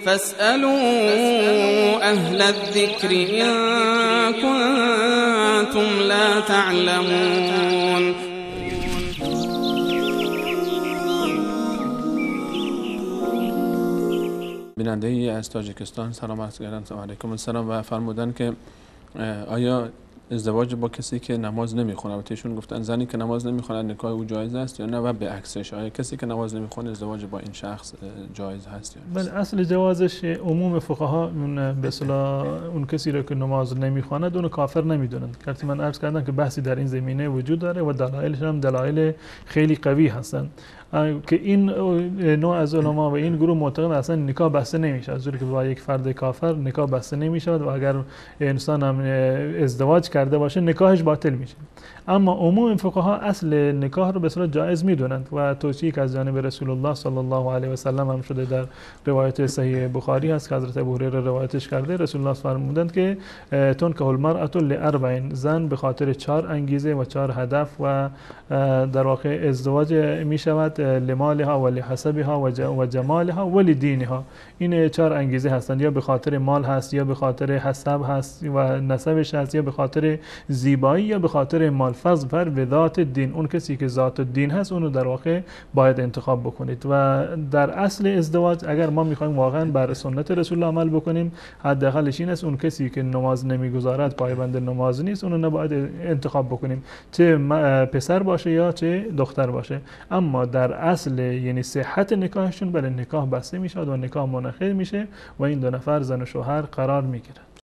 فاسألوا أهل الذكر إن كنتم لا تعلمون. بیننده ای از تاجیکستان سلام عرض کردن. سلام علیکم السلام و فرمودن که آیا ازدواج با کسی که نماز نمیخونه، البته ایشون گفتن زنی که نماز نمیخونه نکاح او جایز است یا نه و به عکسش آیا کسی که نماز نمیخونه ازدواج با این شخص جایز هست یا نه؟ بله، اصل جوازش عموم فقها به اصطلاح اون کسی رو که نماز نمیخونه اون کافر نمیدونند. که من عرض کردم که بحثی در این زمینه وجود داره و دلایلش هم دلایل خیلی قوی هستند که این نوع از علما و این گروه معتقد اصلا نکاح بسته نمیشه، از جوری که با یک فرد کافر نکاح بسته نمیشه و اگر انسان هم ازدواج کرده باشه نکاحش باطل میشه. اما عموم فقها اصل نکاح رو به صورت جایز میدونند و توصیه که از جانب رسول الله صلی الله علیه و سلم هم شده در روایت صحیح بخاری هست که حضرت ابو هریره روایتش کرده. رسول الله فرمودند که تنکح المرأة لاربع، زن به خاطر 4 انگیزه و 4 هدف و در واقع ازدواج می شود، لمالها و لحسبها و جمالها و لدینها. این 4 انگیزه هستند، یا به خاطر مال هست، یا به خاطر حسب هست و نسبش هست، یا به خاطر زیبایی، یا به خاطر مال. فظفر به ذات الدین، اون کسی که ذات الدین هست اونو در واقع باید انتخاب بکنید. و در اصل ازدواج اگر ما میخوایم واقعا بر سنت رسول الله عمل بکنیم، حداقلش این است اون کسی که نماز نمیگذارد، پایبند نماز نیست، اونو نباید انتخاب بکنیم، چه پسر باشه یا چه دختر باشه. اما در اصل یعنی صحت نکاحشون، بله نکاح بسته میشه و نکاح منعقد میشه و این 2 نفر زن و شوهر قرار میگیرند.